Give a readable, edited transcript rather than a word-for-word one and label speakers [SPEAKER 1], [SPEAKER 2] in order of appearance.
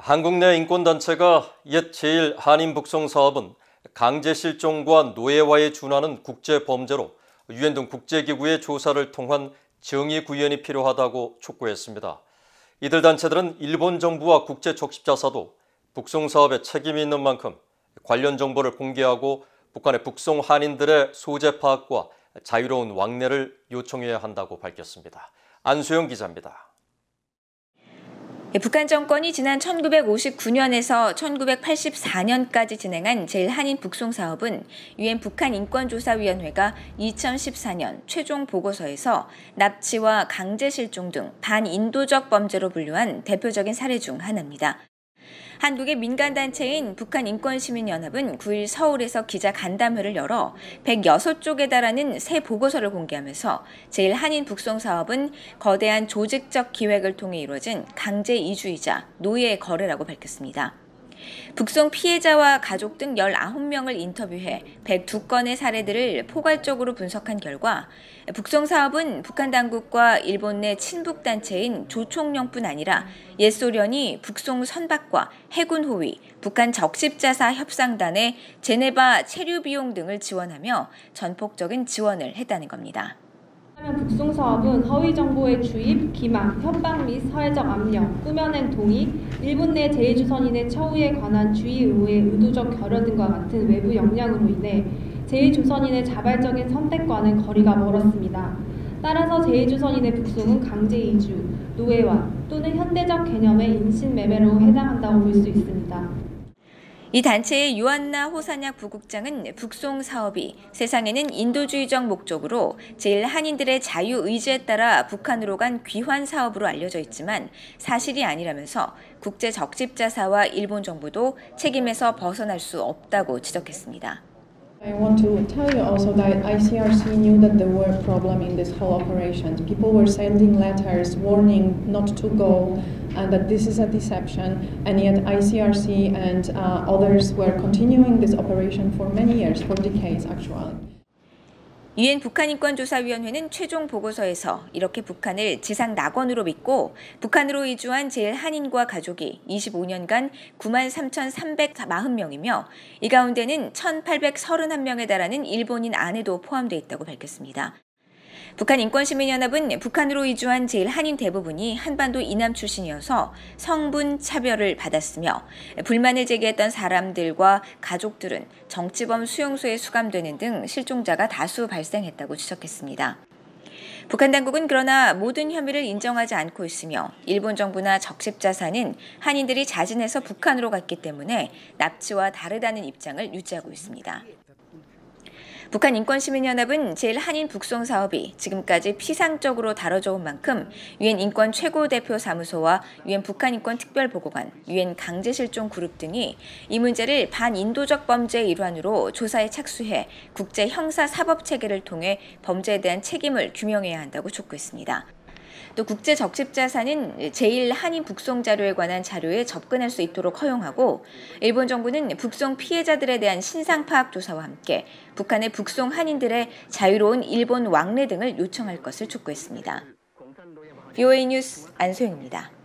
[SPEAKER 1] 한국 내 인권단체가 옛 제1한인 북송 사업은 강제 실종과 노예화에 준하는 국제범죄로 유엔 등 국제기구의 조사를 통한 정의 구현이 필요하다고 촉구했습니다. 이들 단체들은 일본 정부와 국제적십자사도 북송 사업에 책임이 있는 만큼 관련 정보를 공개하고 북한의 북송 한인들의 소재 파악과 자유로운 왕래를 요청해야 한다고 밝혔습니다. 안수영 기자입니다.
[SPEAKER 2] 북한 정권이 지난 1959년에서 1984년까지 진행한 제1한인 북송 사업은 유엔 북한인권조사위원회가 2014년 최종 보고서에서 납치와 강제 실종 등 반인도적 범죄로 분류한 대표적인 사례 중 하나입니다. 한국의 민간단체인 북한인권시민연합은 9일 서울에서 기자간담회를 열어 106쪽에 달하는 새 보고서를 공개하면서 제1한인 북송 사업은 거대한 조직적 기획을 통해 이루어진 강제 이주이자 노예 거래라고 밝혔습니다. 북송 피해자와 가족 등 19명을 인터뷰해 102건의 사례들을 포괄적으로 분석한 결과 북송 사업은 북한 당국과 일본 내 친북단체인 조총련뿐 아니라 옛 소련이 북송 선박과 해군 호위, 북한 적십자사 협상단의 제네바 체류 비용 등을 지원하며 전폭적인 지원을 했다는 겁니다.
[SPEAKER 3] 북송 사업은 허위 정보의 주입, 기망, 협박 및 사회적 압력, 꾸며낸 동의, 일본 내 제1조선인의 처우에 관한 주의 의무의 의도적 결여 등과 같은 외부 역량으로 인해 제1조선인의 자발적인 선택과는 거리가 멀었습니다. 따라서 제1조선인의 북송은 강제 이주, 노예화 또는 현대적 개념의 인신매매로 해당한다고 볼 수 있습니다.
[SPEAKER 2] 이 단체의 유한나 호산약 부국장은 북송 사업이 세상에는 인도주의적 목적으로 제1한인들의 자유의지에 따라 북한으로 간 귀환 사업으로 알려져 있지만 사실이 아니라면서 국제적십자사와 일본 정부도 책임에서 벗어날 수 없다고 지적했습니다.
[SPEAKER 4] I want to tell you also that ICRC knew that there were problems in this whole operation. People were sending letters warning not to go and that this is a deception, and yet ICRC and others were continuing this operation for many years, for decades actually.
[SPEAKER 2] 유엔 북한인권조사위원회는 최종 보고서에서 이렇게 북한을 지상 낙원으로 믿고 북한으로 이주한 제1한인과 가족이 25년간 93,340명이며 이 가운데는 1,831명에 달하는 일본인 아내도 포함되어 있다고 밝혔습니다. 북한인권시민연합은 북한으로 이주한 제1한인 대부분이 한반도 이남 출신이어서 성분 차별을 받았으며 불만을 제기했던 사람들과 가족들은 정치범 수용소에 수감되는 등 실종자가 다수 발생했다고 지적했습니다. 북한 당국은 그러나 모든 혐의를 인정하지 않고 있으며 일본 정부나 적십자사는 한인들이 자진해서 북한으로 갔기 때문에 납치와 다르다는 입장을 유지하고 있습니다. 북한인권시민연합은 제1한인 북송 사업이 지금까지 피상적으로 다뤄져 온 만큼 유엔 인권 최고대표사무소와 유엔 북한인권특별보고관, 유엔 강제실종 그룹 등이 이 문제를 반인도적 범죄의 일환으로 조사에 착수해 국제 형사 사법 체계를 통해 범죄에 대한 책임을 규명해야 한다고 촉구했습니다. 또 국제적십자사는 제1한인 북송 자료에 관한 자료에 접근할 수 있도록 허용하고 일본 정부는 북송 피해자들에 대한 신상 파악 조사와 함께 북한의 북송 한인들의 자유로운 일본 왕래 등을 요청할 것을 촉구했습니다. VOA 뉴스 안소영입니다.